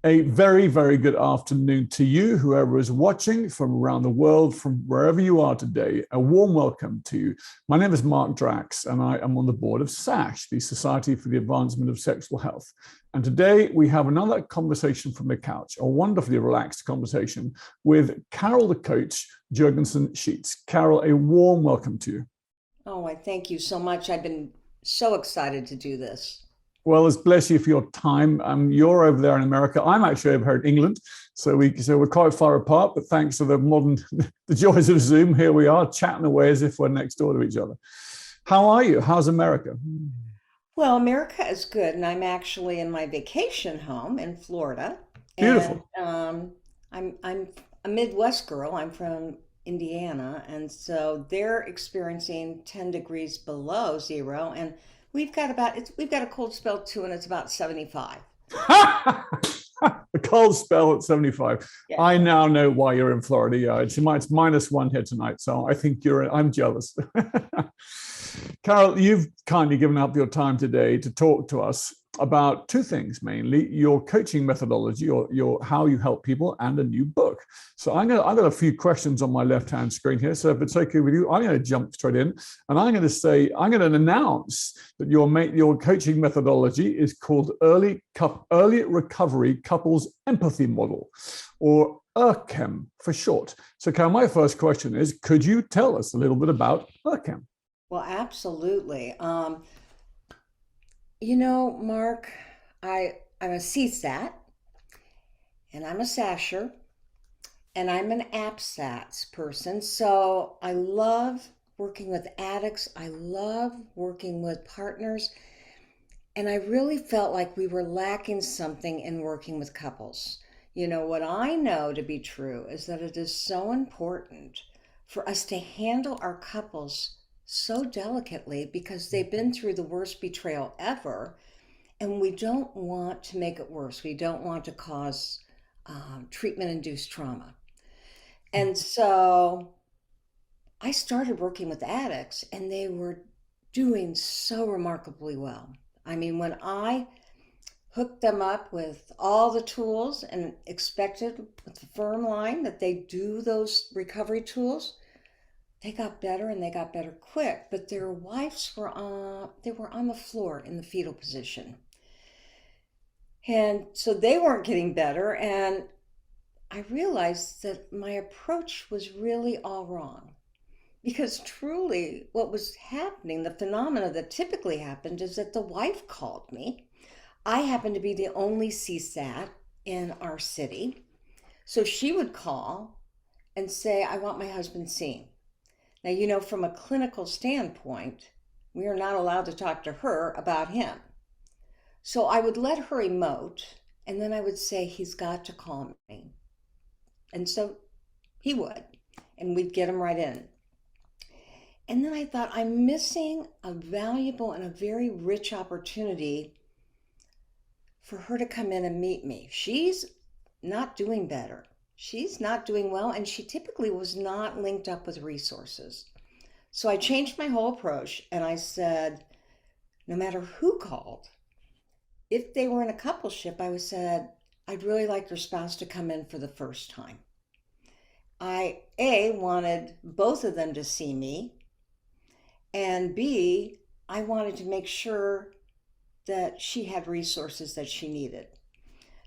A very, very good afternoon to you, whoever is watching from around the world, from wherever you are today. A warm welcome to you. My name is Mark Drax, and I am on the board of SASH, the Society for the Advancement of Sexual Health. And today we have another conversation from the couch, a wonderfully relaxed conversation with Carol the coach, Jurgensen Sheets. Carol, a warm welcome to you. Oh, I thank you so much. I've been so excited to do this. Well, it's bless you for your time. You're over there in America. I'm actually over here in England, so we're quite far apart. But thanks to the modern, the joys of Zoom, here we are chatting away as if we're next door to each other. How are you? How's America? Well, America is good, and I'm actually in my vacation home in Florida, and Beautiful. I'm a Midwest girl. I'm from Indiana, and so they're experiencing 10 degrees below zero, and we've got a cold spell too, and it's about 75. A cold spell at 75. Yeah. I now know why you're in Florida. Yeah, it's -1 here tonight, so I think I'm jealous. Carol, you've kindly given up your time today to talk to us about two things, mainly your coaching methodology, your how you help people, and a new book. So I've got a few questions on my left-hand screen here. So if it's okay with you, I'm going to jump straight in, and I'm going to announce that your coaching methodology is called Early Recovery Couples Empathy Model, or ERCEM for short. So Carol, my first question is, could you tell us a little bit about ERCEM? Well, absolutely. Mark, I'm a CSAT, and I'm a SASHer, and I'm an APSATS person. So I love working with addicts. I love working with partners. And I really felt like we were lacking something in working with couples. What I know to be true is that it is so important for us to handle our couples so delicately because they've been through the worst betrayal ever, and we don't want to make it worse. We don't want to cause treatment-induced trauma. And so I started working with addicts, and they were doing so remarkably well. I mean, when I hooked them up with all the tools and expected with the firm line that they do those recovery tools, they got better, and they got better quick, but their wives were on the floor in the fetal position. And so they weren't getting better, and I realized that my approach was really all wrong. Because truly what was happening, the phenomena that typically happened, is that the wife called me. I happened to be the only CSAT in our city. So she would call and say, I want my husband seen. Now, from a clinical standpoint, we are not allowed to talk to her about him. So I would let her emote, and then I would say, he's got to call me. And so he would, and we'd get him right in. And then I thought, I'm missing a valuable and a very rich opportunity for her to come in and meet me. She's not doing better. She's not doing well, and she typically was not linked up with resources. So I changed my whole approach, and I said, no matter who called, if they were in a coupleship, I said, I'd really like your spouse to come in for the first time. I, A, wanted both of them to see me, and B, I wanted to make sure that she had resources that she needed.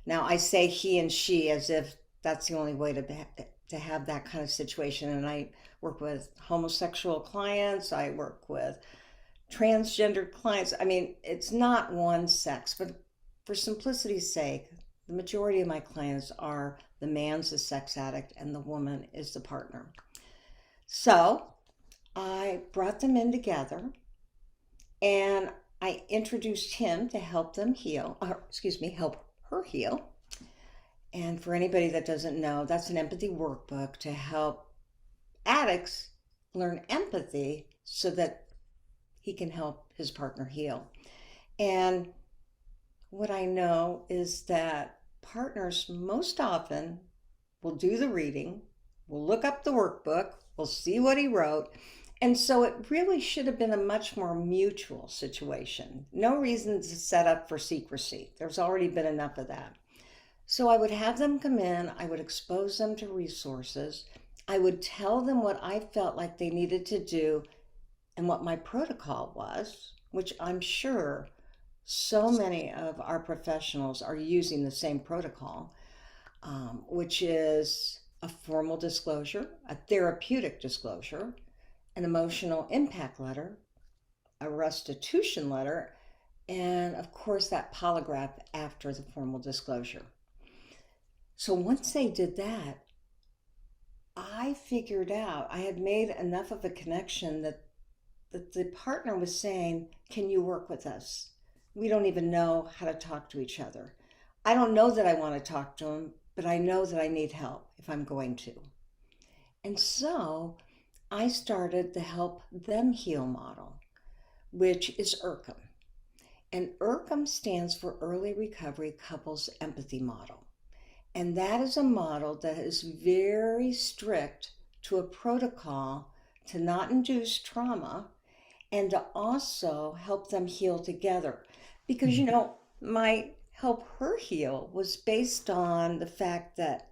Now, I say he and she as if that's the only way to have that kind of situation. And I work with homosexual clients. I work with transgendered clients. I mean, it's not one sex, but for simplicity's sake, the majority of my clients are the man's the sex addict and the woman is the partner. So I brought them in together, and I introduced him to help them heal, help her heal. And for anybody that doesn't know, that's an empathy workbook to help addicts learn empathy so that he can help his partner heal. And what I know is that partners most often will do the reading, will look up the workbook, will see what he wrote. And so it really should have been a much more mutual situation. No reason to set up for secrecy. There's already been enough of that. So I would have them come in, I would expose them to resources, I would tell them what I felt like they needed to do and what my protocol was, which I'm sure so many of our professionals are using the same protocol, which is a formal disclosure, a therapeutic disclosure, an emotional impact letter, a restitution letter, and of course that polygraph after the formal disclosure. So once they did that, I figured out I had made enough of a connection that the partner was saying, can you work with us? We don't even know how to talk to each other. I don't know that I want to talk to him, but I know that I need help if I'm going to. And so I started the Help Them Heal model, which is ERCEM. And ERCEM stands for Early Recovery Couples Empathy Model. And that is a model that is very strict to a protocol to not induce trauma and to also help them heal together. Because, you know, my Help Her Heal was based on the fact that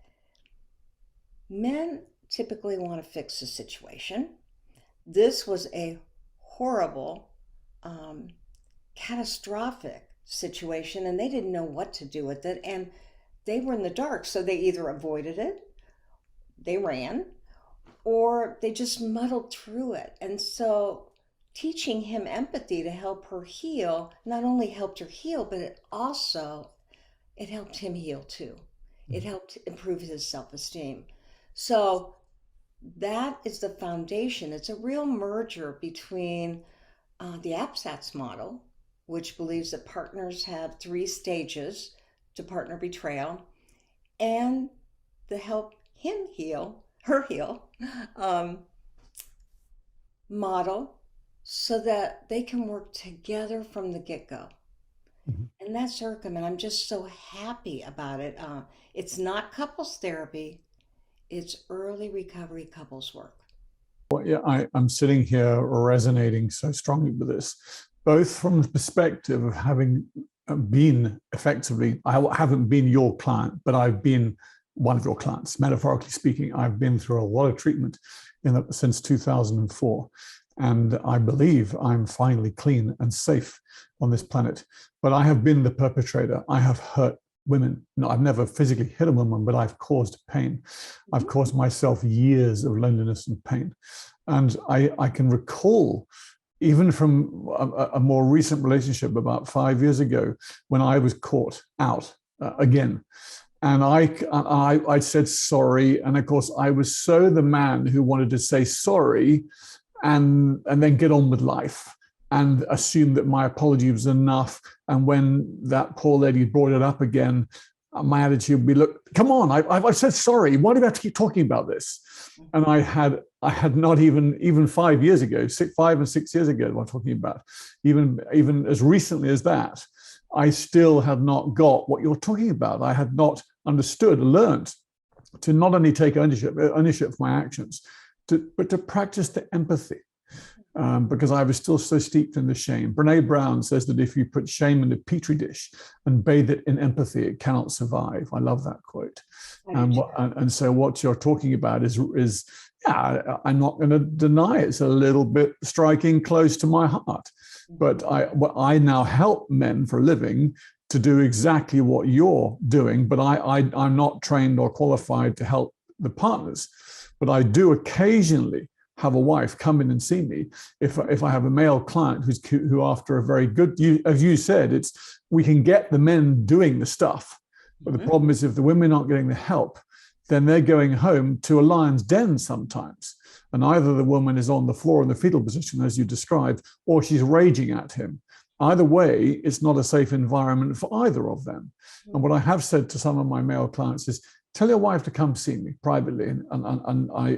men typically want to fix a situation. This was a horrible, catastrophic situation, and they didn't know what to do with it. And they were in the dark, so they either avoided it, they ran, or they just muddled through it. And so teaching him empathy to help her heal not only helped her heal, but it helped him heal too. It helped improve his self-esteem. So that is the foundation. It's a real merger between the APSATS model, which believes that partners have 3 stages to partner betrayal, and the Help Him Heal, Her Heal model, so that they can work together from the get-go. And that's ERCEM, and I'm just so happy about it. It's not couples therapy, it's early recovery couples work. Well, yeah, I'm sitting here resonating so strongly with this, both from the perspective of having been effectively, I haven't been your client, but I've been one of your clients. Metaphorically speaking, I've been through a lot of treatment since 2004. And I believe I'm finally clean and safe on this planet. But I have been the perpetrator. I have hurt women. No, I've never physically hit a woman, but I've caused pain. I've caused myself years of loneliness and pain. And I can recall, even from a more recent relationship about 5 years ago, when I was caught out again. And I said sorry. And of course, I was so the man who wanted to say sorry and then get on with life and assume that my apology was enough. And when that poor lady brought it up again, my attitude would be, look, come on, I've said sorry. Why do we have to keep talking about this? And I had not even 5 years ago, 5 and 6 years ago, what I'm talking about, even as recently as that, I still had not got what you're talking about. I had not understood, learned to not only take ownership for my actions, but to practice the empathy, because I was still so steeped in the shame. Brene Brown says that if you put shame in a petri dish and bathe it in empathy, it cannot survive. I love that quote. And so what you're talking about is yeah, I'm not going to deny it's a little bit striking close to my heart. But I now help men for a living to do exactly what you're doing, but I'm not trained or qualified to help the partners. But I do occasionally have a wife come in and see me if I have a male client who after a very good, as you said, we can get the men doing the stuff. But the problem is if the women aren't getting the help, then they're going home to a lion's den sometimes. And either the woman is on the floor in the fetal position, as you described, or she's raging at him. Either way, it's not a safe environment for either of them. And what I have said to some of my male clients is, tell your wife to come see me privately. And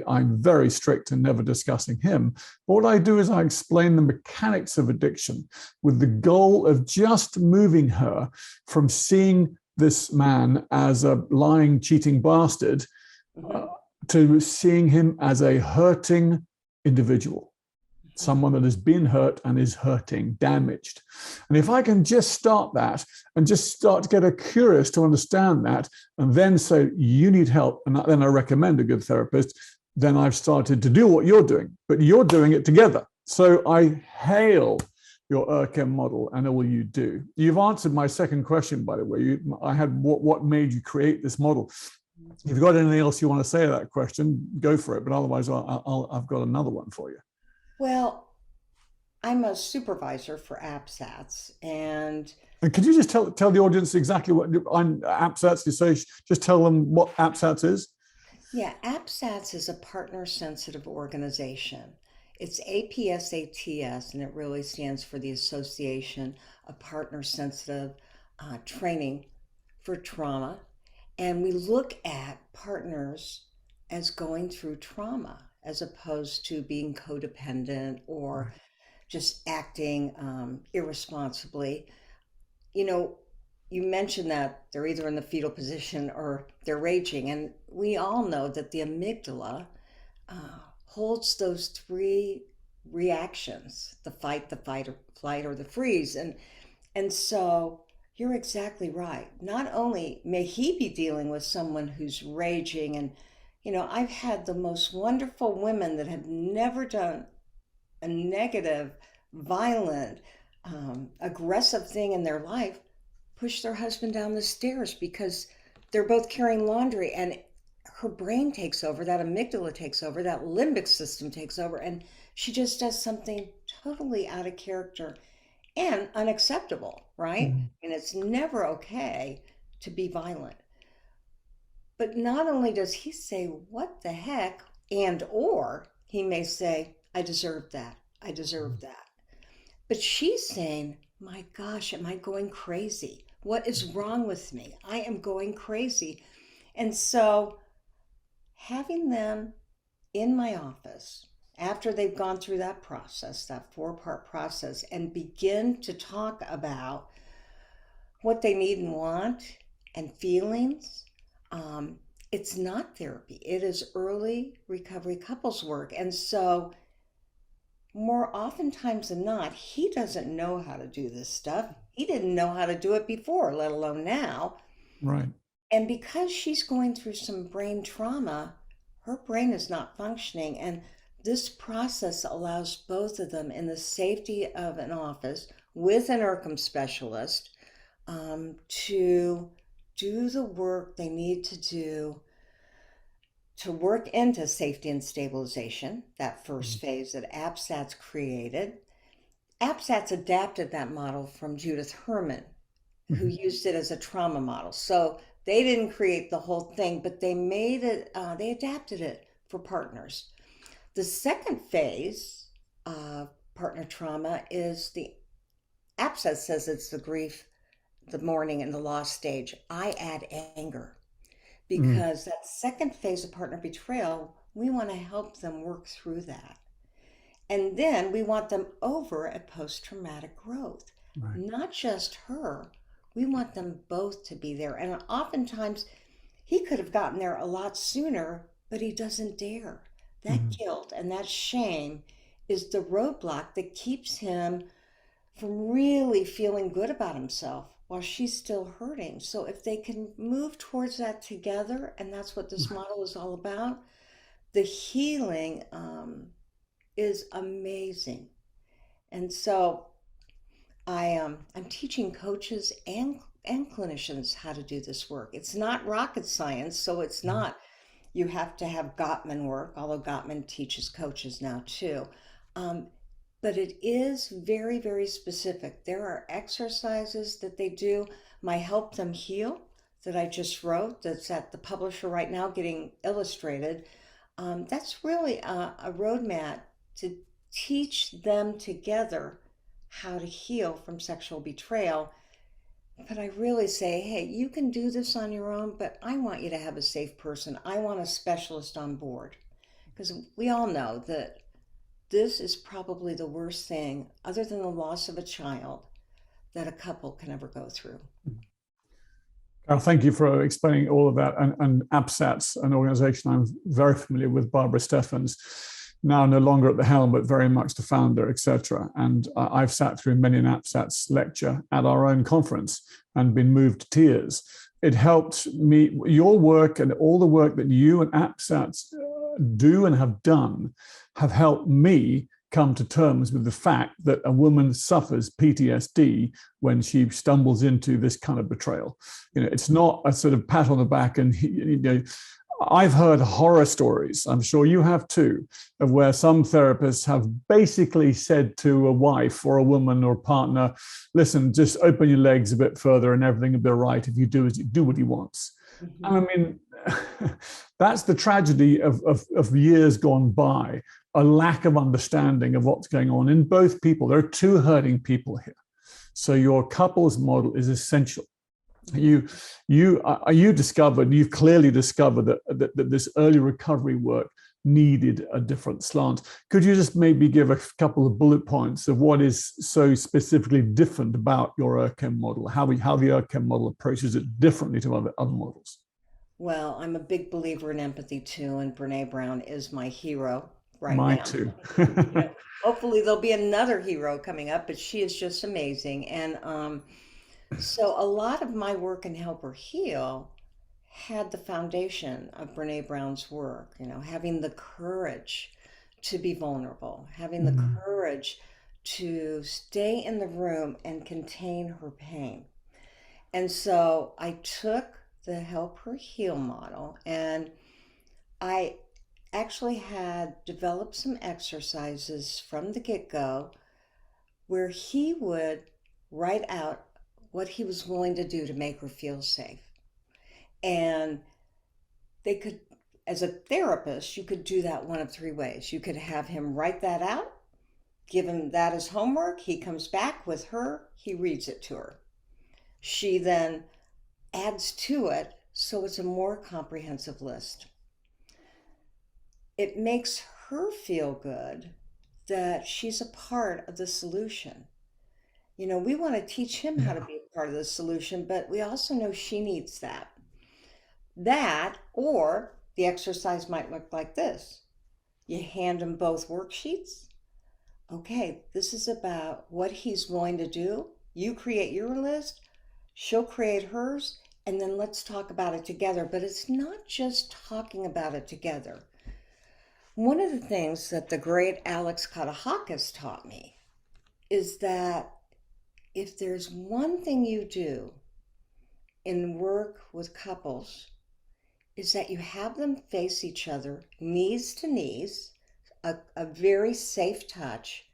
I'm very strict in never discussing him. But what I do is I explain the mechanics of addiction with the goal of just moving her from seeing this man as a lying, cheating bastard to seeing him as a hurting individual. someone that has been hurt and is hurting, damaged. And if I can just start that and just start to get a curious to understand that, and then say, you need help, and then I recommend a good therapist, then I've started to do what you're doing, but you're doing it together. So I hail your ERCEM model and all you do. You've answered my second question, by the way. I had what made you create this model. If you've got anything else you want to say to that question, go for it. But otherwise, I've got another one for you. Well, I'm a supervisor for APSATS, and could you just tell the audience exactly what I'm APSATS? You say just tell them what APSATS is. Yeah, APSATS is a partner-sensitive organization. It's APSATS, and it really stands for the Association of Partner-Sensitive Training for Trauma. And we look at partners as going through trauma, as opposed to being codependent or just acting irresponsibly. You know, you mentioned that they're either in the fetal position or they're raging. And we all know that the amygdala holds those three reactions: the fight, or flight, or the freeze. And so you're exactly right. Not only may he be dealing with someone who's raging, and I've had the most wonderful women that have never done a negative, violent, aggressive thing in their life push their husband down the stairs because they're both carrying laundry, and her brain takes over, that amygdala takes over, that limbic system takes over, and she just does something totally out of character and unacceptable, right? Mm-hmm. And it's never okay to be violent. But not only does he say, what the heck, or he may say, I deserve that, I deserve that. But she's saying, my gosh, am I going crazy? What is wrong with me? I am going crazy. And so having them in my office after they've gone through that process, that 4-part process, and begin to talk about what they need and want and feelings, it's not therapy. It is early recovery couples work. And so more oftentimes than not, he doesn't know how to do this stuff. He didn't know how to do it before, let alone now. Right. And because she's going through some brain trauma, her brain is not functioning. And this process allows both of them in the safety of an office with an ERCEM specialist to do the work they need to do to work into safety and stabilization, that first phase that APSATS created. APSATS adapted that model from Judith Herman, who used it as a trauma model. So they didn't create the whole thing, but they made it, they adapted it for partners. The second phase of partner trauma is the APSATS says it's the grief, the mourning, and the loss stage. I add anger. Because that second phase of partner betrayal, we want to help them work through that. And then we want them over at post-traumatic growth. Right. Not just her. We want them both to be there. And oftentimes, he could have gotten there a lot sooner, but he doesn't dare. That guilt and that shame is the roadblock that keeps him from really feeling good about himself while she's still hurting. So if they can move towards that together, and that's what this model is all about, the healing is amazing. And so I'm teaching coaches and clinicians how to do this work. It's not rocket science, so it's not, you have to have Gottman work, although Gottman teaches coaches now too. But it is very, very specific. There are exercises that they do. My Help Them Heal that I just wrote, that's at the publisher right now getting illustrated. That's really a roadmap to teach them together how to heal from sexual betrayal. But I really say, hey, you can do this on your own, but I want you to have a safe person. I want a specialist on board. Because we all know that this is probably the worst thing, other than the loss of a child, that a couple can ever go through. Thank you for explaining all of that. And APSATS, an organization I'm very familiar with, Barbara Steffens. now no longer at the helm, but very much the founder, etc. And I've sat through many an APSATS lecture at our own conference and been moved to tears. It helped me, your work and all the work that you and APSATS do and have done have helped me come to terms with the fact that a woman suffers PTSD when she stumbles into this kind of betrayal. It's not a sort of pat on the back and, I've heard horror stories, I'm sure you have too, of where some therapists have basically said to a wife or a woman or a partner, listen, just open your legs a bit further and everything will be all right if you do what he wants. Mm-hmm. And I mean, that's the tragedy of years gone by, a lack of understanding of what's going on in both people. There are two hurting people here. So your couples model is essential. You've clearly discovered that this early recovery work needed a different slant. Could you just maybe give a couple of bullet points of what is so specifically different about your ERCEM model, how the ERCEM model approaches it differently to other models? Well, I'm a big believer in empathy too, and Brene Brown is my hero right now. Mine too. Hopefully there'll be another hero coming up, but she is just amazing. And so a lot of my work in Help Her Heal had the foundation of Brene Brown's work, having the courage to be vulnerable, having the courage to stay in the room and contain her pain. And so I took the Help Her Heal model, and I actually had developed some exercises from the get-go where he would write out what he was willing to do to make her feel safe. And they could, as a therapist, you could do that one of three ways. You could have him write that out, give him that as homework. He comes back with her, he reads it to her. She then adds to it, so it's a more comprehensive list. It makes her feel good that she's a part of the solution. We want to teach him how to be a part of the solution, but we also know she needs that. Or the exercise might look like this. You hand him both worksheets. Okay, this is about what he's willing to do. You create your list, she'll create hers, and then let's talk about it together. But it's not just talking about it together. One of the things that the great Alex Katahakis taught me is that if there's one thing you do in work with couples, is that you have them face each other, knees to knees, a very safe touch.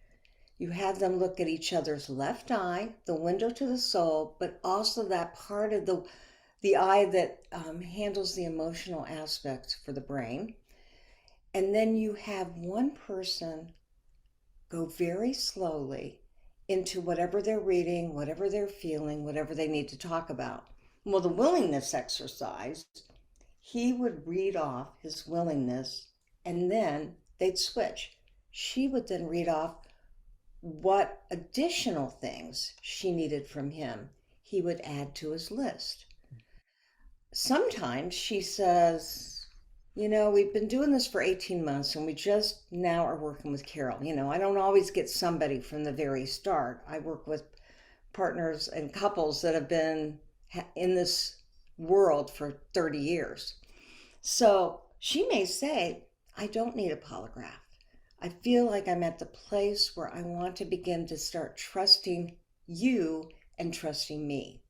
You have them look at each other's left eye, the window to the soul, but also that part of the eye that handles the emotional aspects for the brain. And then you have one person go very slowly into whatever they're reading, whatever they're feeling, whatever they need to talk about. Well, the willingness exercise, he would read off his willingness and then they'd switch. She would then read off what additional things she needed from him. He would add to his list. Sometimes she says, we've been doing this for 18 months and we just now are working with Carol. I don't always get somebody from the very start. I work with partners and couples that have been in this world for 30 years. So she may say, I don't need a polygraph. I feel like I'm at the place where I want to begin to start trusting you and trusting me.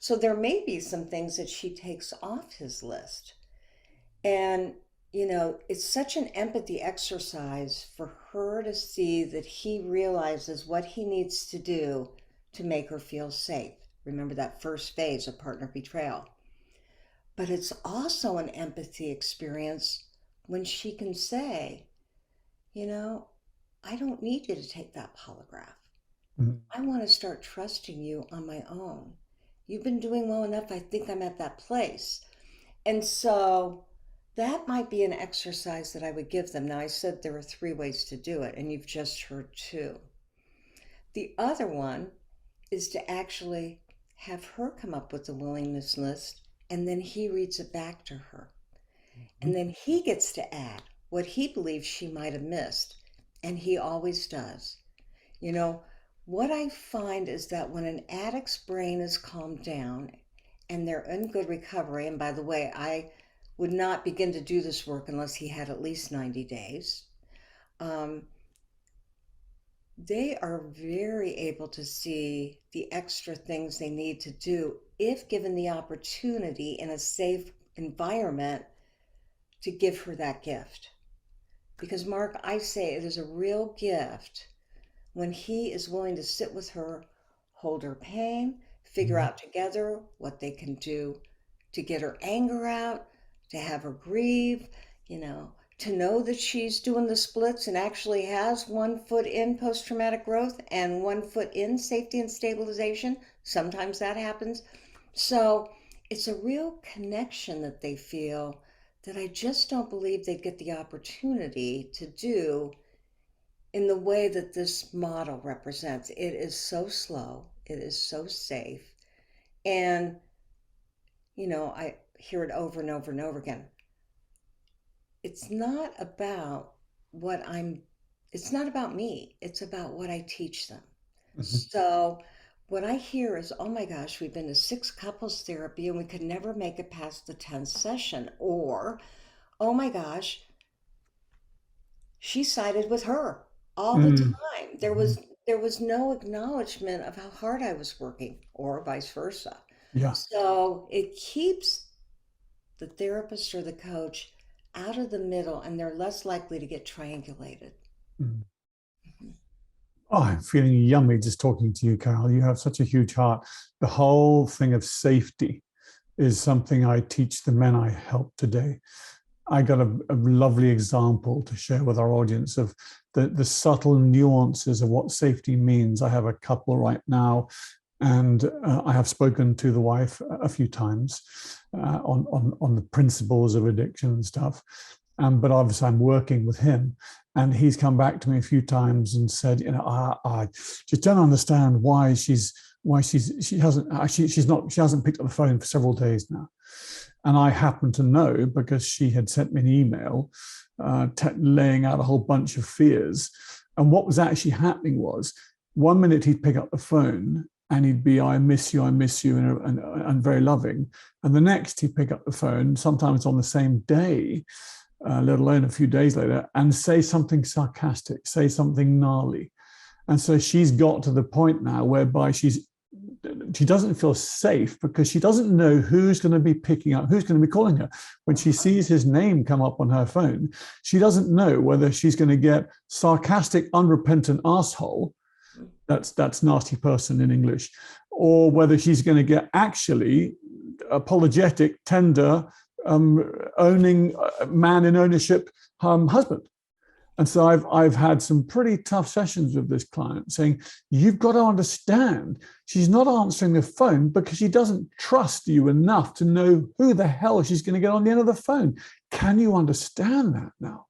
So there may be some things that she takes off his list. And, it's such an empathy exercise for her to see that he realizes what he needs to do to make her feel safe. Remember that first phase of partner betrayal. But it's also an empathy experience when she can say, I don't need you to take that polygraph. Mm-hmm. I want to start trusting you on my own. You've been doing well enough. I think I'm at that place. And so that might be an exercise that I would give them. Now, I said there are three ways to do it, and you've just heard two. The other one is to actually have her come up with the willingness list, and then he reads it back to her. Mm-hmm. And then he gets to add what he believes she might have missed. And he always does. You know, what I find is that when an addict's brain is calmed down and they're in good recovery, and by the way, I would not begin to do this work unless he had at least 90 days. Um, they are very able to see the extra things they need to do if given the opportunity in a safe environment to give her that gift. Because, Mark, I say it is a real gift when he is willing to sit with her, hold her pain, figure out together what they can do to get her anger out, to have her grieve, you know, to know that she's doing the splits and actually has 1 foot in post-traumatic growth and 1 foot in safety and stabilization. Sometimes that happens. So it's a real connection that they feel that I just don't believe they'd get the opportunity to do in the way that this model represents. It is so slow, it is so safe. And, you know, I hear it over and over and over again. It's not about it's not about me, it's about what I teach them. So what I hear is, oh my gosh, we've been to 6 couples therapy and we could never make it past the 10th session. Or, oh my gosh, she sided with her all the time. There was no acknowledgement of how hard I was working, or vice versa. Yeah. So it keeps the therapist or the coach out of the middle, and they're less likely to get triangulated. Mm. Oh, I'm feeling yummy just talking to you, Carol. You have such a huge heart. The whole thing of safety is something I teach the men I help today. I got a lovely example to share with our audience of the subtle nuances of what safety means. I have a couple right now, and I have spoken to the wife a few times on the principles of addiction and stuff. But obviously, I'm working with him, and he's come back to me a few times and said, you know, I just don't understand why she hasn't picked up the phone for several days now. And I happen to know because she had sent me an email laying out a whole bunch of fears. And what was actually happening was, 1 minute he'd pick up the phone and he'd be, I miss you, and very loving. And the next he'd pick up the phone, sometimes on the same day, let alone a few days later, and say something sarcastic, say something gnarly. And so she's got to the point now whereby she doesn't feel safe because she doesn't know who's going to be picking up, who's going to be calling her. When she sees his name come up on her phone, she doesn't know whether she's going to get sarcastic, unrepentant asshole, that's nasty person in English, or whether she's going to get actually apologetic, tender, owning man in ownership husband. And so I've had some pretty tough sessions with this client saying, you've got to understand, she's not answering the phone because she doesn't trust you enough to know who the hell she's going to get on the end of the phone. Can you understand that now?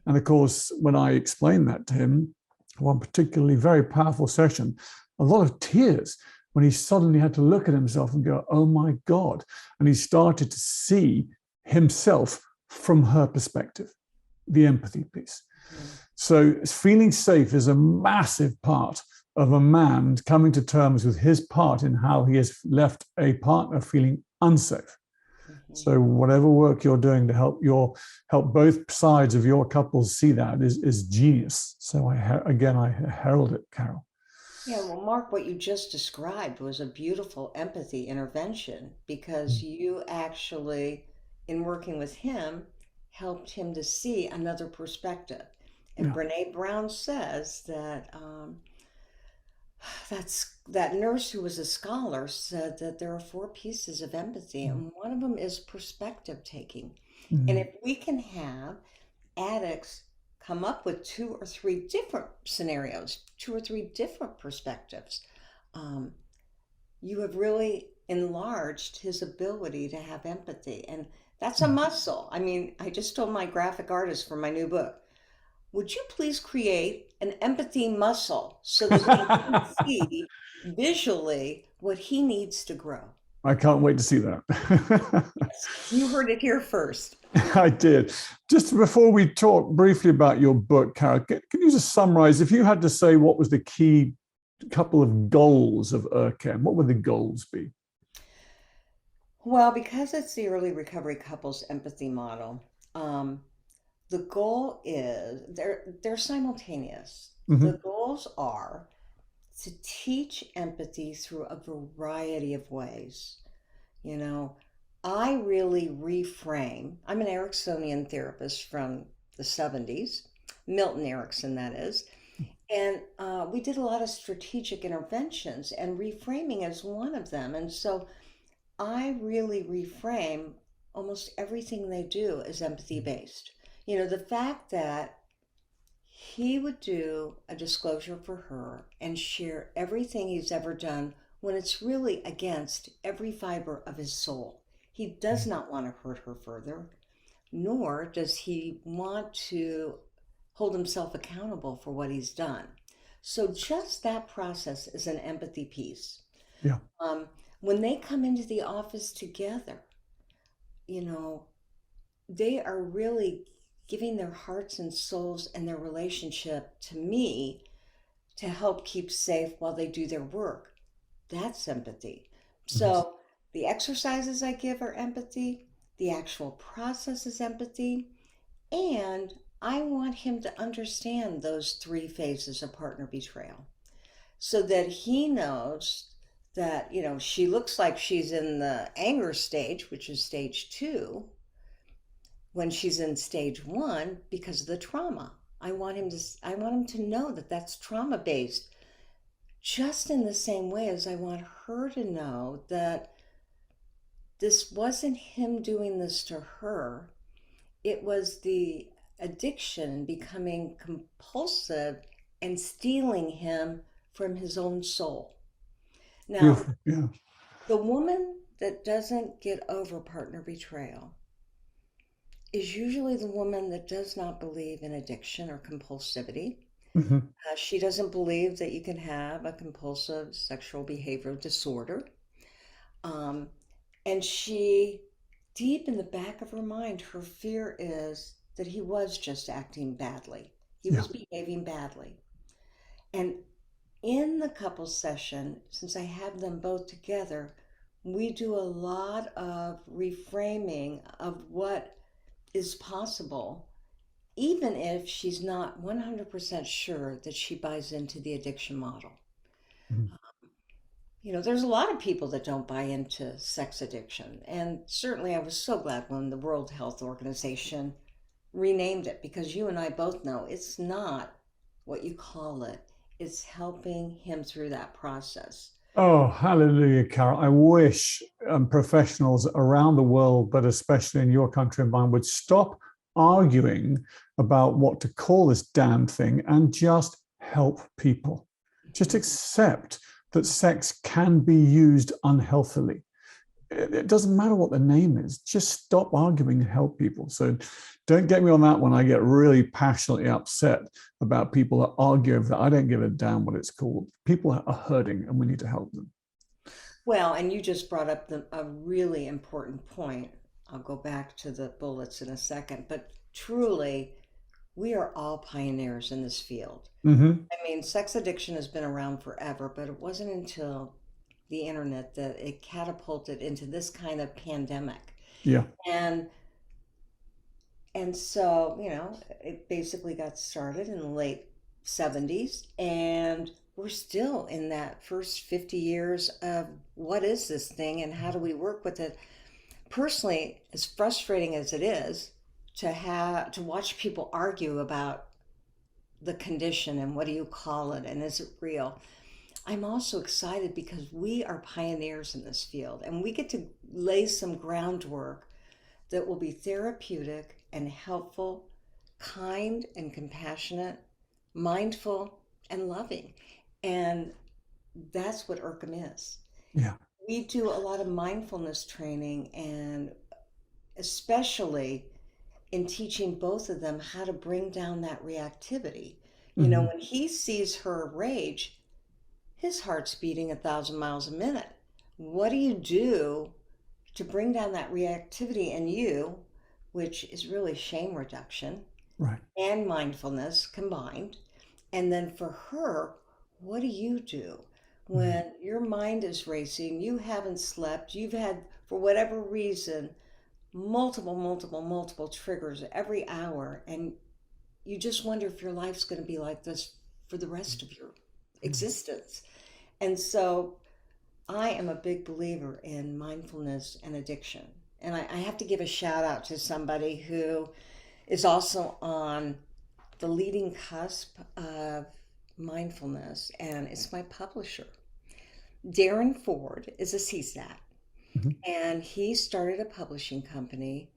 And of course, when I explained that to him, one particularly very powerful session, a lot of tears when he suddenly had to look at himself and go, oh my God. And he started to see himself from her perspective, the empathy piece. So feeling safe is a massive part of a man coming to terms with his part in how he has left a partner feeling unsafe. So whatever work you're doing to help both sides of your couples see that is genius. So I herald it, Carol. Yeah, well, Mark, what you just described was a beautiful empathy intervention because you actually, in working with him, helped him to see another perspective. And Brene Brown says that that nurse who was a scholar said that there are 4 pieces of empathy, and one of them is perspective taking. And if we can have addicts come up with 2 or 3 different scenarios, 2 or 3 different perspectives, you have really enlarged his ability to have empathy. And that's a muscle. I mean, I just told my graphic artist for my new book, would you please create an empathy muscle so that we can see visually what he needs to grow? I can't wait to see that. Yes, you heard it here first. I did. Just before we talk briefly about your book, Carol, can you just summarize, if you had to say what was the key couple of goals of ERCEM, what would the goals be? Well, because it's the early recovery couples empathy model, um, the goal is they're simultaneous. Hmm. The goals are to teach empathy through a variety of ways. You know, I really reframe. I'm an Ericksonian therapist from the 70s, Milton Erickson, that is. And we did a lot of strategic interventions, and reframing is one of them. And so I really reframe almost everything they do as empathy based. You know, the fact that he would do a disclosure for her and share everything he's ever done when it's really against every fiber of his soul. He does not want to hurt her further, nor does he want to hold himself accountable for what he's done. So, just that process is an empathy piece. Yeah. Um, when they come into the office together, you know, they are really giving their hearts and souls and their relationship to me to help keep safe while they do their work. That's empathy. Mhm. So the exercises I give are empathy, the actual process is empathy, and I want him to understand those three phases of partner betrayal so that he knows that, you know, she looks like she's in the anger stage, which is stage two, when she's in stage one because of the trauma. I want him to know that that's trauma based, just in the same way as I want her to know that this wasn't him doing this to her. It was the addiction becoming compulsive and stealing him from his own soul. Now, Beautiful. Yeah. the woman that doesn't get over partner betrayal is usually the woman that does not believe in addiction or compulsivity. Hmm. She doesn't believe that you can have a compulsive sexual behavioral disorder. Um, and she, deep in the back of her mind, her fear is that he was just acting badly. He Yeah. was behaving badly. And in the couple session, since I have them both together, we do a lot of reframing of what is possible, even if she's not 100% sure that she buys into the addiction model. Mhm. You know, there's a lot of people that don't buy into sex addiction. And certainly I was so glad when the World Health Organization renamed it, because you and I both know it's not what you call it, it's helping him through that process. Oh, hallelujah, Carol. I wish professionals around the world, but especially in your country and mine, would stop arguing about what to call this damn thing and just help people. Just Mhm. accept that sex can be used unhealthily. It doesn't matter what the name is, just stop arguing and help people. So don't get me on that one. I get really passionately upset about people that argue over that. I don't give a damn what it's called. People are hurting and we need to help them. Well, and you just brought up a really important point. I'll go back to the bullets in a second, but truly, we are all pioneers in this field. Mm-hmm. I mean, sex addiction has been around forever, but it wasn't until the internet that it catapulted into this kind of pandemic. Yeah. And and so, you know, it basically got started in the late 70s, and we're still in that first 50 years of what is this thing and how do we work with it. Personally, as frustrating as it is to watch people argue about the condition and what do you call it and is it real, I'm also excited because we are pioneers in this field and we get to lay some groundwork that will be therapeutic and helpful, kind and compassionate, mindful and loving. And that's what ERCEM is. Yeah. We do a lot of mindfulness training, and especially in teaching both of them how to bring down that reactivity. You know, Mm-hmm. when he sees her rage, his heart's beating 1,000 miles a minute. What do you do to bring down that reactivity in you which is really shame reduction Right. and mindfulness combined. And then for her, what do you do Mhm. when your mind is racing, you haven't slept, you've had, for whatever reason, multiple triggers every hour, and you just wonder if your life's going to be like this for the rest of your Mhm. existence. And so I am a big believer in mindfulness and addiction. And I have to give a shout out to somebody who is also on the leading cusp of mindfulness, and it's my publisher. Darren Ford is a CSAT, Mhm. and he started a publishing company,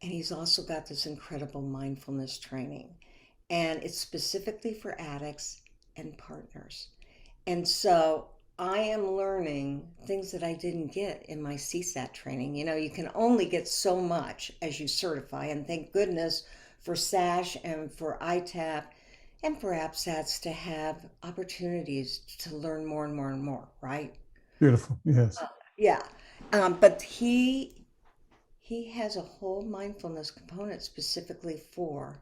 and he's also got this incredible mindfulness training, and it's specifically for addicts and partners. And so I am learning things that I didn't get in my CSAT training. You know, you can only get so much as you certify, and thank goodness for SASH and for ITAP and for APSATs to have opportunities to learn more and more and more, right? Beautiful. Yes. Yeah. But he has a whole mindfulness component specifically for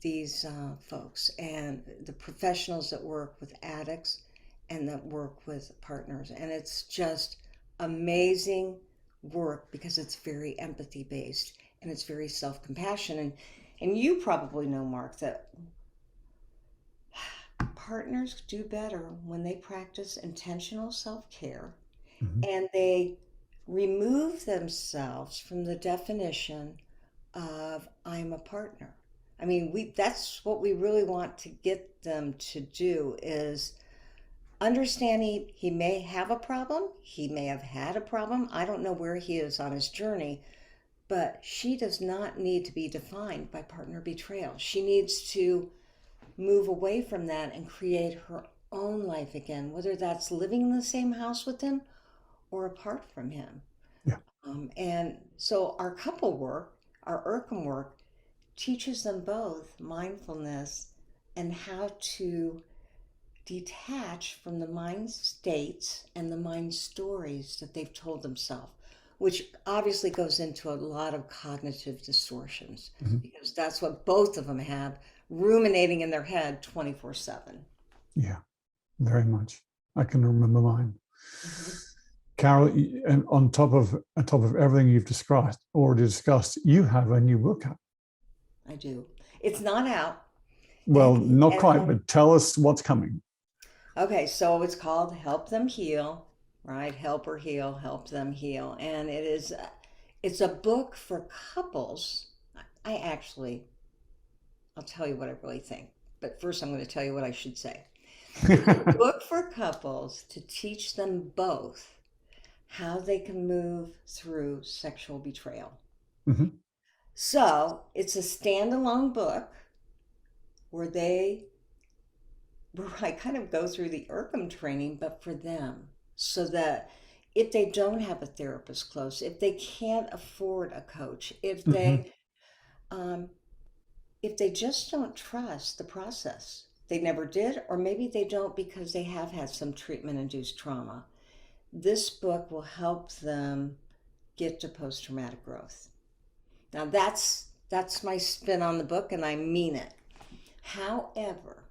these folks and the professionals that work with addicts and that work with partners. And it's just amazing work because it's very empathy based and it's very self compassion. And you probably know, Mark, that partners do better when they practice intentional self care Mhm. and they remove themselves from the definition of I'm a partner. I mean, we that's what we really want to get them to do is understand he may have a problem, he may have had a problem. I don't know where he is on his journey, but she does not need to be defined by partner betrayal. She needs to move away from that and create her own life again, whether that's living in the same house with him or apart from him. Yeah. And so our couple work, our ERCEM work, teaches them both mindfulness and how to detach from the mind states and the mind stories that they've told themselves, which obviously goes into a lot of cognitive distortions Mhm. because that's what both of them have ruminating in their head 24/7. Yeah. Very much. I can remember mine. Mhm. Carol, and on top of everything you've described, already discussed, you have a new book out. I do. It's not out. Well, And, not quite, and but tell us what's coming. Okay, so it's called Help Them Heal, right? Help or heal, help them heal. And it's a book for couples. I actually, I'll tell you what I really think. But first I'm going to tell you what I should say. It's a book for couples to teach them both how they can move through sexual betrayal. Mhm. So, it's a standalone book where I kind of go through the ERCEM training, but for them, so that if they don't have a therapist close, if they can't afford a coach, Mhm. um, if they just don't trust the process, they never did, or maybe they don't because they have had some treatment-induced trauma. This book will help them get to post-traumatic growth. Now that's my spin on the book, and I mean it. However,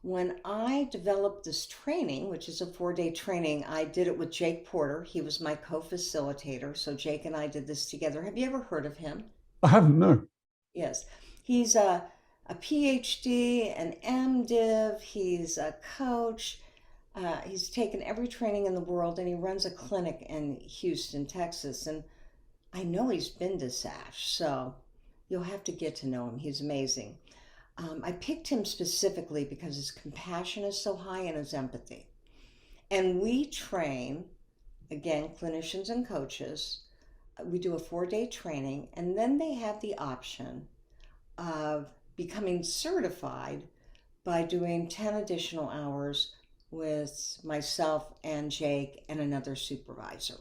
when I developed this training, which is a 4-day training, I did it with Jake Porter. He was my co facilitator. So Jake and I did this together. Have you ever heard of him? I haven't, no. Yes. He's a PhD, an MDiv, he's a coach. He's taken every training in the world and he runs a clinic in Houston, Texas. And I know he's been to SASH, so you'll have to get to know him. He's amazing. I picked him specifically because his compassion is so high and his empathy. And we train, again, clinicians and coaches. We do a 4-day training, and then they have the option of becoming certified by doing 10 additional hours with myself and Jake and another supervisor.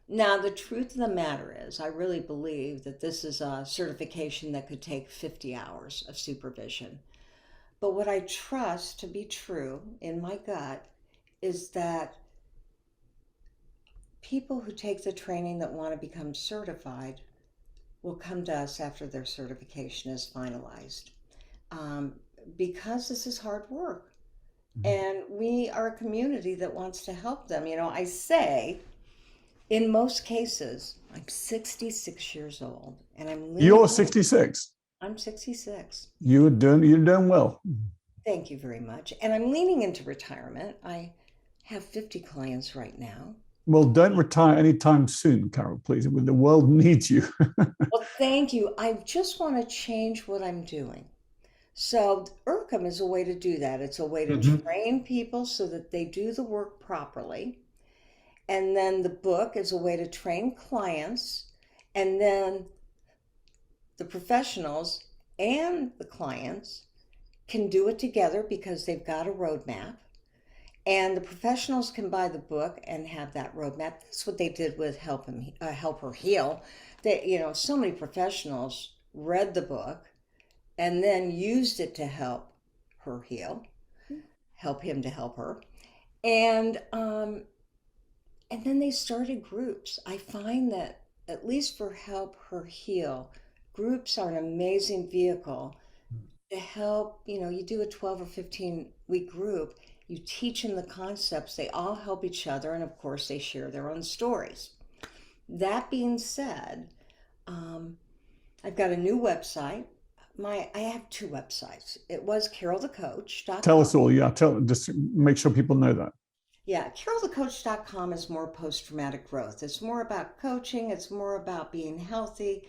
Now, the truth of the matter is, I really believe that this is a certification that could take 50 hours of supervision. But what I trust to be true in my gut is that people who take the training that want to become certified will come to us after their certification is finalized, um, because this is hard work. And we are a community that wants to help them. I say, in most cases, I'm 66 years old and You're 66. I'm 66. You're doing well. Thank you very much. And I'm leaning into retirement. I have 50 clients right now. Well, don't retire anytime soon, Carol, please. The world needs you. Well, thank you. I just want to change what I'm doing. So ERCEM is a way to do that. It's a way to train people so that they do the work properly. And then the book is a way to train clients. And then the professionals and the clients can do it together because they've got a roadmap. And the professionals can buy the book and have that roadmap. That's what they did with Help Her Heal. So many professionals read the book and then used it to help her heal, help him to help her. And then they started groups. I find that, at least for Help Her Heal, groups are an amazing vehicle to help. You do a 12 or 15-week group, you teach them the concepts, they all help each other, and of course they share their own stories. That being said, I've got a new website. I have two websites. It was carolthecoach.com. Tell us all, just make sure people know that. Yeah, carolthecoach.com is more post-traumatic growth. It's more about coaching. It's more about being healthy.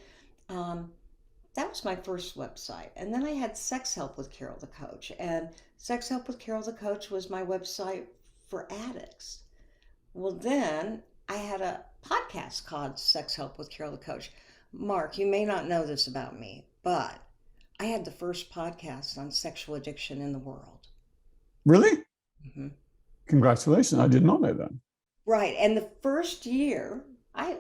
That was my first website. And then I had Sex Help with Carol the Coach. And Sex Help with Carol the Coach was my website for addicts. Well, then I had a podcast called Sex Help with Carol the Coach. Mark, you may not know this about me, but I had the first podcast on sexual addiction in the world. Really? Mm-hmm. Congratulations. I did not know that. Right. And the first year, I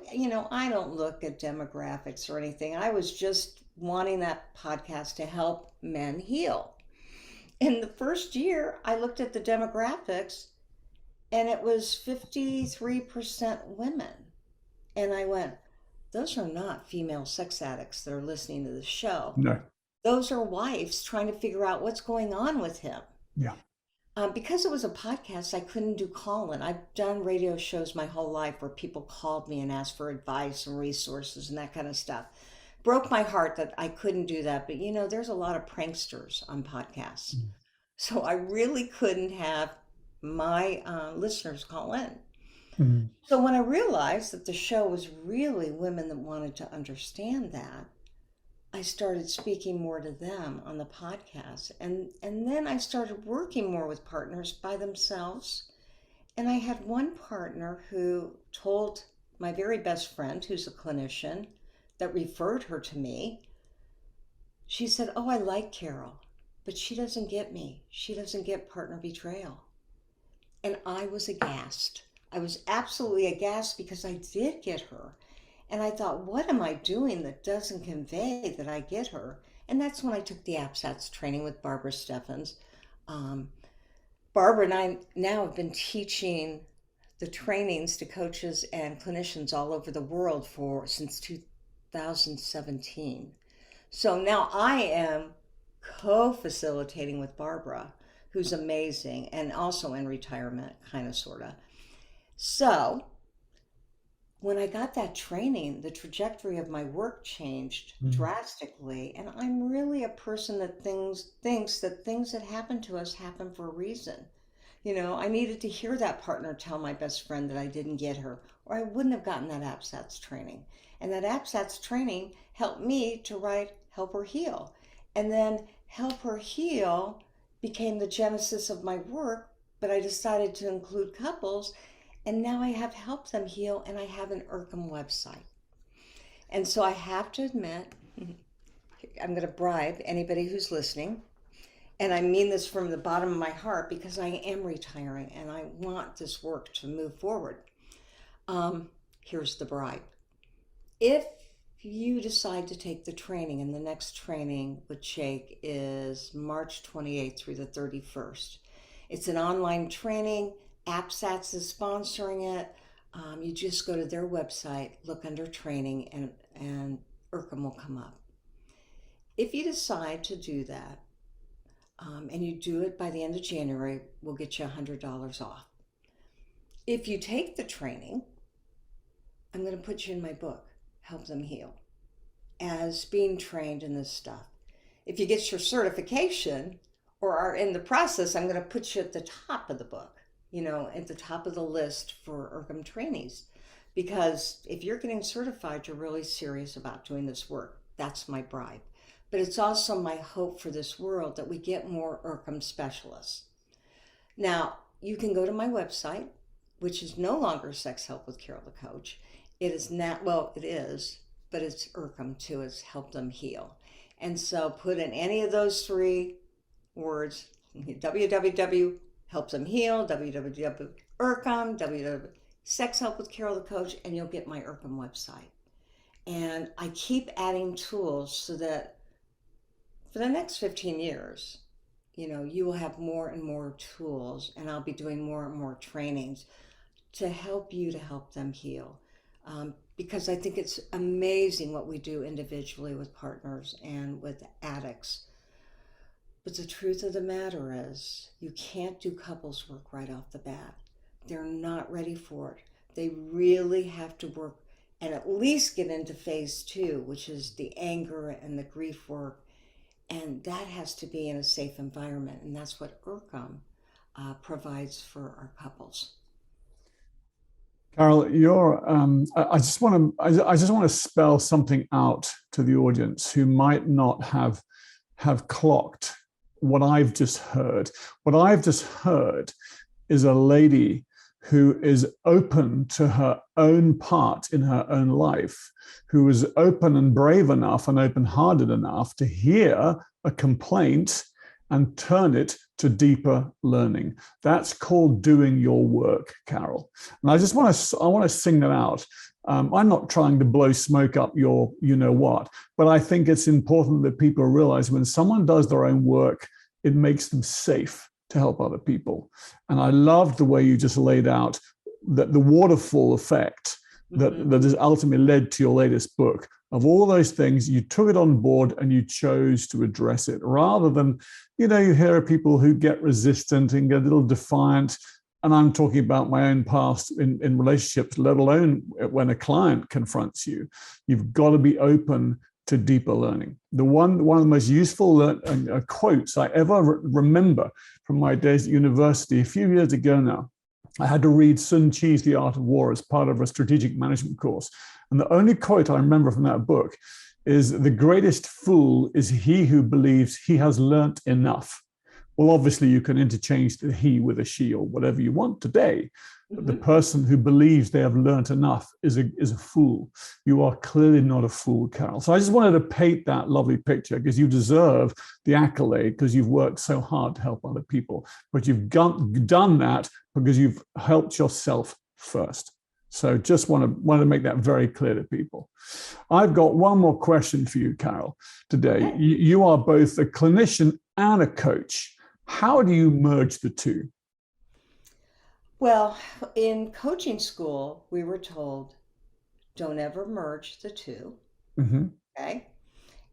don't look at demographics or anything. I was just wanting that podcast to help men heal. In the first year, I looked at the demographics and it was 53% women. And I went, those are not female sex addicts that are listening to the show. No. Those are wives trying to figure out what's going on with him. Yeah. Because it was a podcast, I couldn't do call-in. I've done radio shows my whole life where people called me and asked for advice and resources and that kind of stuff. Broke my heart that I couldn't do that. But, there's a lot of pranksters on podcasts. Mm. So I really couldn't have my listeners call in. Mm-hmm. So when I realized that the show was really women that wanted to understand that, I started speaking more to them on the podcast. And then I started working more with partners by themselves. And I had one partner who told my very best friend, who's a clinician, that referred her to me. She said, "Oh, I like Carol, but she doesn't get me. She doesn't get partner betrayal." And I was aghast. I was absolutely aghast because I did get her. And I thought, what am I doing that doesn't convey that I get her? And that's when I took the APSATS training with Barbara Steffens. Barbara and I now have been teaching the trainings to coaches and clinicians all over the world since 2017. So now I am co-facilitating with Barbara, who's amazing and also in retirement, kind of, sort of. So when I got that training, the trajectory of my work changed drastically. And I'm really a person that thinks that things that happen to us happen for a reason. I needed to hear that partner tell my best friend that I didn't get her, or I wouldn't have gotten that APSATS training. And that APSATS training helped me to write Help Her Heal. And then Help Her Heal became the genesis of my work, but I decided to include couples. And now I have helped them heal, and I have an ERCEM website. And so I have to admit, I'm going to bribe anybody who's listening. And I mean this from the bottom of my heart because I am retiring and I want this work to move forward. Here's the bribe. If you decide to take the training, and the next training with Jake is March 28th through the 31st. It's an online training. APSATS is sponsoring it. You just go to their website, look under training, and ERCEM will come up. If you decide to do that, and you do it by the end of January, we'll get you $100 off. If you take the training, I'm going to put you in my book, Help Them Heal, as being trained in this stuff. If you get your certification or are in the process, I'm going to put you at the top of the book, at the top of the list for ERCEM trainees. Because if you're getting certified, you're really serious about doing this work. That's my bribe. But it's also my hope for this world that we get more ERCEM specialists. Now, you can go to my website, which is no longer Sex Help with Carol the Coach. It is not, well, it is, but it's ERCEM too. It's Help Them Heal. And so put in any of those three words, www, Help Them Heal, www.ERCEM, www, Sex Help with Carol the Coach, and you'll get my ERCEM website. And I keep adding tools so that for the next 15 years, you will have more and more tools, and I'll be doing more and more trainings to help you to help them heal. Because I think it's amazing what we do individually with partners and with addicts. But the truth of the matter is, you can't do couples work right off the bat. They're not ready for it. They really have to work and at least get into phase 2, which is the anger and the grief work. And that has to be in a safe environment. And that's what ERCEM provides for our couples. Carol, I just want to spell something out to the audience who might not have clocked what I've just heard. What I've just heard is a lady who is open to her own part in her own life, who is open and brave enough and open-hearted enough to hear a complaint and turn it to deeper learning. That's called doing your work, Carol. And I want to sing that out. I'm not trying to blow smoke up your what, but I think it's important that people realize when someone does their own work, it makes them safe to help other people. And I loved the way you just laid out that the waterfall effect that has ultimately led to your latest book. Of all those things, you took it on board and you chose to address it rather than, you hear people who get resistant and get a little defiant. And I'm talking about my own past in relationships, let alone when a client confronts you. You've got to be open to deeper learning. One of the most useful quotes I ever remember from my days at university a few years ago now, I had to read Sun Tzu's The Art of War as part of a strategic management course. And the only quote I remember from that book is, "The greatest fool is he who believes he has learnt enough." Well, obviously you can interchange the he with a she or whatever you want today. But the person who believes they have learnt enough is a fool. You are clearly not a fool, Carol. So I just wanted to paint that lovely picture because you deserve the accolade because you've worked so hard to help other people. But you've done that because you've helped yourself first. So just want to make that very clear to people. I've got one more question for you, Carol, today. Okay. You are both a clinician and a coach. How do you merge the two? Well, in coaching school, we were told, don't ever merge the two. Mm-hmm. Okay.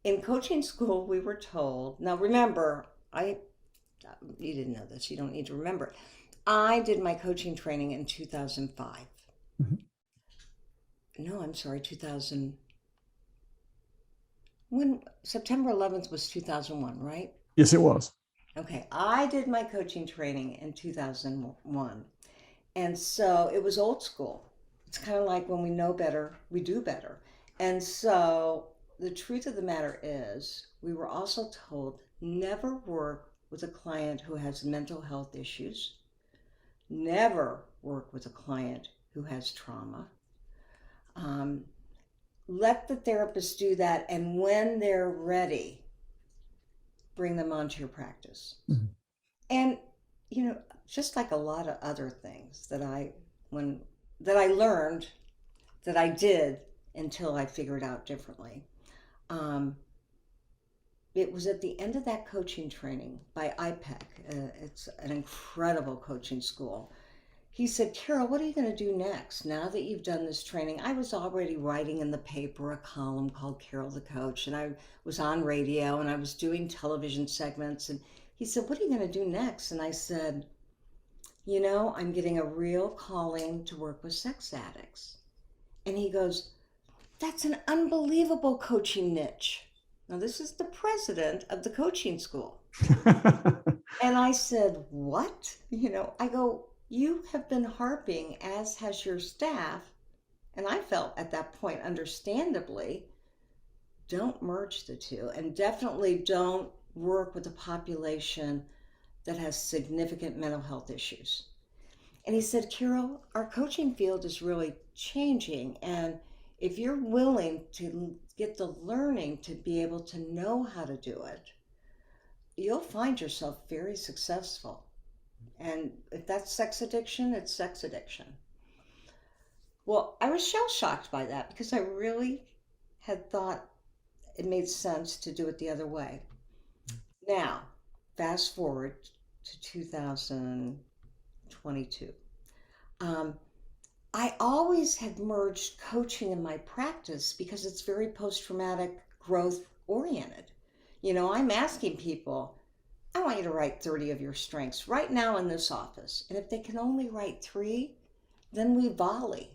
In coaching school, we were told, now remember, you didn't know this, you don't need to remember it. I did my coaching training in 2005. Mm-hmm. No, I'm sorry, 2000. When September 11th was 2001, right? Yes, it was. Okay, I did my coaching training in 2001. And so it was old school. It's kind of like when we know better, we do better. And so the truth of the matter is, we were also told never work with a client who has mental health issues, never work with a client who has trauma. Let the therapist do that, and when they're ready, bring them onto your practice. Mm-hmm. And just like a lot of other things that I learned that I did until I figured out differently. It was at the end of that coaching training by IPEC. It's an incredible coaching school. he said, Carol, what are you going to do next now that you've done this training? I was already writing in the paper a column called Carol the Coach, and I was on radio and I was doing television segments. And he said, what are you going to do next? And I said, I'm getting a real calling to work with sex addicts. And he goes, that's an unbelievable coaching niche. Now, this is the president of the coaching school. And I said, what? I go, you have been harping, as has your staff, and I felt at that point, understandably, don't merge the two, and definitely don't work with a population that has significant mental health issues. And he said, Carol, our coaching field is really changing, and if you're willing to get the learning to be able to know how to do it, you'll find yourself very successful. And if that's sex addiction, it's sex addiction. Well, I was shell-shocked by that because I really had thought it made sense to do it the other way. Now, fast forward to 2022. I always had merged coaching in my practice because it's very post-traumatic growth oriented. I'm asking people, I want you to write 30 of your strengths right now in this office. And if they can only write 3, then we volley.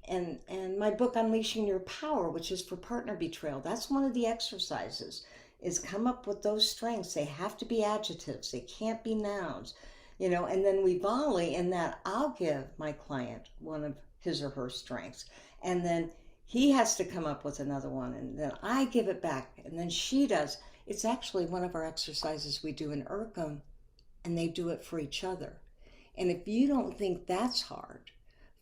And my book, Unleashing Your Power, which is for partner betrayal, that's one of the exercises, is come up with those strengths. They have to be adjectives. They can't be nouns. And then we volley in that I'll give my client one of his or her strengths. And then he has to come up with another one. And then I give it back. And then she does. It's actually one of our exercises we do in ERCEM, and they do it for each other. And if you don't think that's hard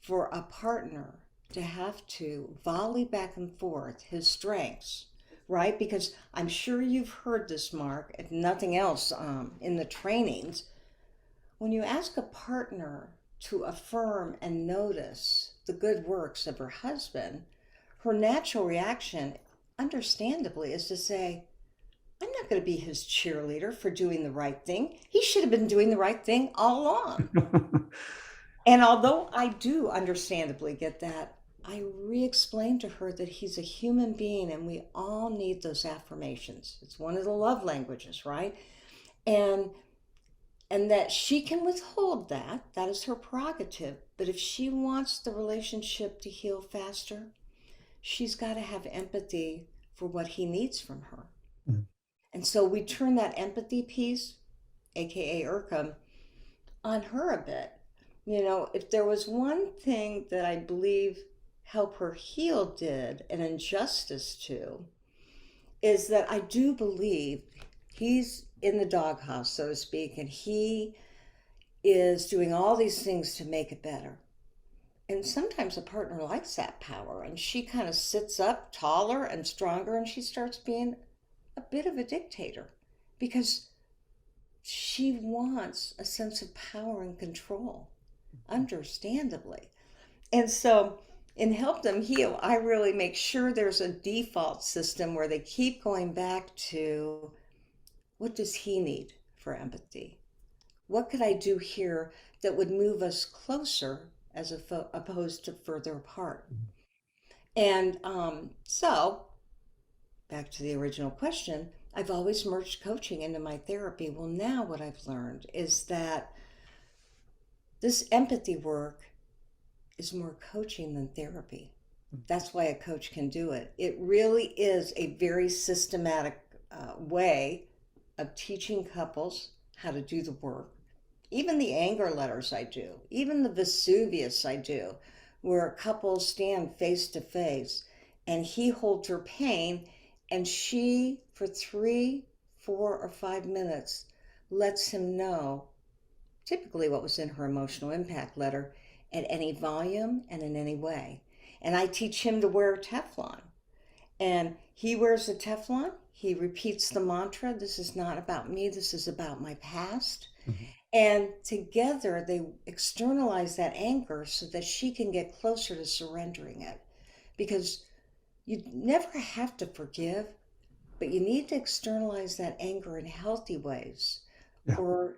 for a partner to have to volley back and forth his strengths, right? Because I'm sure you've heard this, Mark, if nothing else in the trainings. When you ask a partner to affirm and notice the good works of her husband, her natural reaction, understandably, is to say, I'm not going to be his cheerleader for doing the right thing. He should have been doing the right thing all along. And although I do understandably get that, I re-explained to her that he's a human being and we all need those affirmations. It's one of the love languages, right? And that she can withhold that is her prerogative. But if she wants the relationship to heal faster, she's got to have empathy for what he needs from her. Mm. And so we turn that empathy piece, aka ERCEM, on her a bit. If there was one thing that I believe Help Her Heal did an injustice to, is that I do believe he's in the doghouse, so to speak, and he is doing all these things to make it better. And sometimes a partner likes that power, and she kind of sits up taller and stronger, and she starts being a bit of a dictator because she wants a sense of power and control, understandably. And so in Help Them Heal, I really make sure there's a default system where they keep going back to, what does he need for empathy? What could I do here that would move us closer as opposed to further apart? And so back to the original question, I've always merged coaching into my therapy. Well, now what I've learned is that this empathy work is more coaching than therapy. That's why a coach can do it. It really is a very systematic way of teaching couples how to do the work. Even the anger letters I do, even the Vesuvius I do, where couples stand face to face and he holds her pain and she, for 3, 4, or 5 minutes, lets him know typically what was in her emotional impact letter at any volume and in any way. And I teach him to wear Teflon. And he wears the Teflon. He repeats the mantra, this is not about me, this is about my past. Mm-hmm. And together they externalize that anger so that she can get closer to surrendering it. Because you never have to forgive, but you need to externalize that anger in healthy ways, yeah. or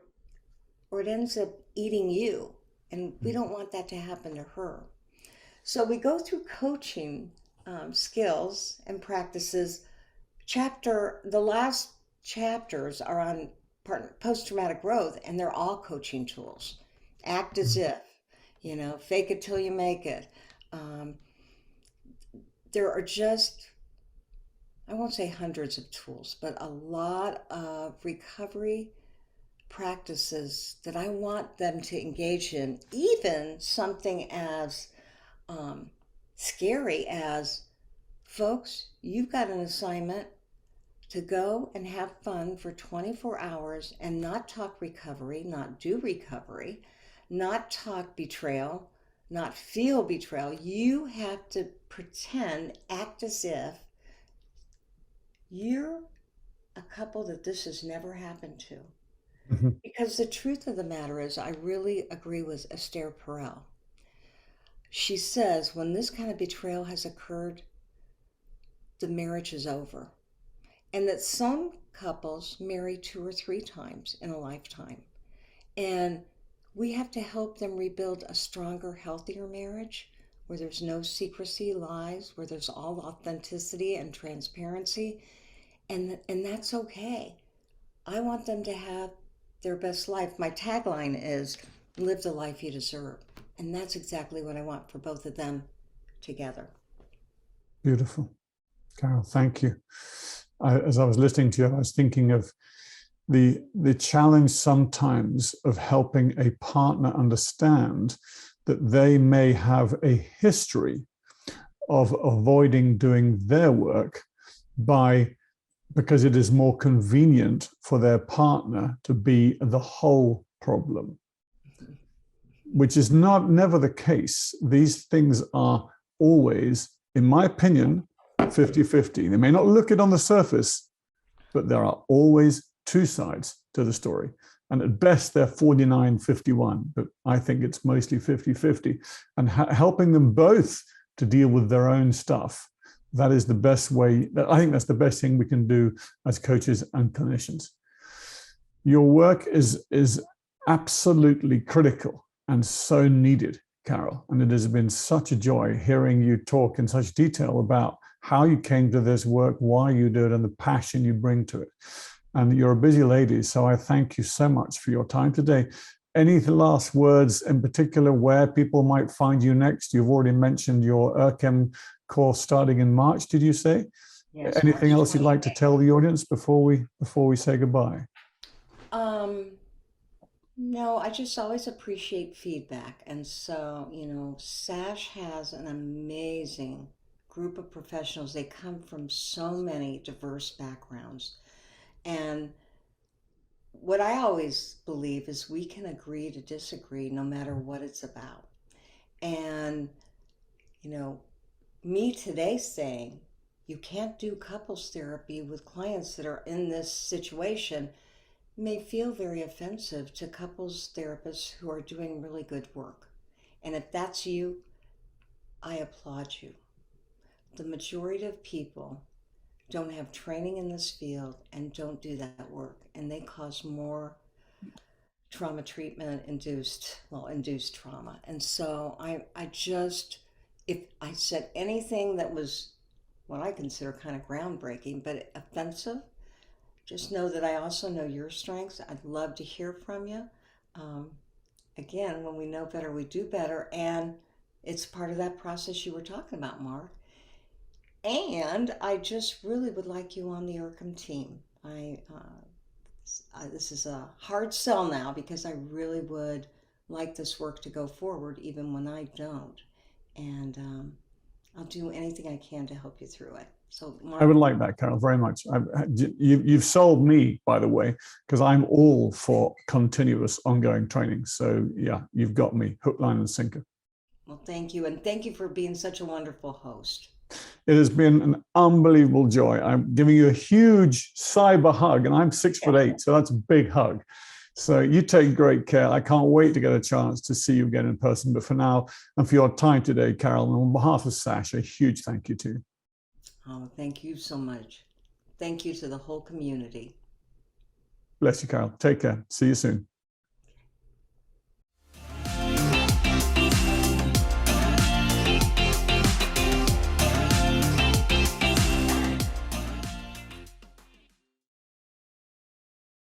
it ends up eating you. And we don't want that to happen to her. So we go through coaching skills and practices. The last chapters are on post-traumatic growth, and they're all coaching tools. Act as if, fake it till you make it. Um, there are just, I won't say hundreds of tools, but a lot of recovery practices that I want them to engage in, even something as um, scary as, folks, you've got an assignment to go and have fun for 24 hours and not talk recovery, not do recovery, not talk betrayal, not feel betrayal. You have to pretend, act as if you're a couple that this has never happened to. Mhm. Because the truth of the matter is, I really agree with Esther Perel. She says when this kind of betrayal has occurred, the marriage is over. And that some couples marry 2 or 3 times in a lifetime. And we have to help them rebuild a stronger, healthier marriage where there's no secrecy, lies, where there's all authenticity and transparency. And that's okay. I want them to have their best life. My tagline is live the life you deserve. And that's exactly what I want for both of them together. Beautiful. Carol, thank you. As I was listening to you, I was thinking of the challenge sometimes of helping a partner understand that they may have a history of avoiding doing their work because it is more convenient for their partner to be the whole problem, which is never the case. These things are always, in my opinion, 50-50. They may not look it on the surface, but there are always two sides to the story. And at best, they're 49-51, but I think it's mostly 50-50. And helping them both to deal with their own stuff, that is the best way. I think that's the best thing we can do as coaches and clinicians. Your work is absolutely critical and so needed, Carol. And it has been such a joy hearing you talk in such detail about how you came to this work, why you do it, and the passion you bring to it. And you're a busy lady, so I thank you so much for your time today. Any last words in particular where people might find you next? You've already mentioned your ERCEM course starting in March, did you say? Yes, Anything March else you'd like to 28th. tell the audience before we say goodbye? No, I just always appreciate feedback. And so, SASH has an amazing group of professionals. They come from so many diverse backgrounds. And what I always believe is we can agree to disagree no matter what it's about. And, you know, me today saying you can't do couples therapy with clients that are in this situation may feel very offensive to couples therapists who are doing really good work. And if that's you, I applaud you. The majority of people don't have training in this field and don't do that work, and they cause more trauma treatment induced trauma. And so I just, if I said anything that was what I consider kind of groundbreaking but offensive, just know that I also know your strengths. I'd love to hear from you. Um, Again, when we know better, we do better. And it's part of that process you were talking about, Mark. And I just really would like you on the ERCEM team. This is a hard sell now because I really would like this work to go forward even when I don't. And I'll do anything I can to help you through it. So, Mark, I would like that, Carol, very much. You've sold me, by the way, because I'm all for continuous ongoing training. So yeah, you've got me hook, line, and sinker. well, thank you. And thank you for being such a wonderful host. It has been an unbelievable joy. I'm giving you a huge cyber hug, and I'm 6'8", so that's a big hug. So you take great care. I can't wait to get a chance to see you again in person. But for now, and for your time today, Carol, and on behalf of SASH, a huge thank you to you. Oh, thank you so much. Thank you to the whole community. Bless you, Carol. Take care. See you soon.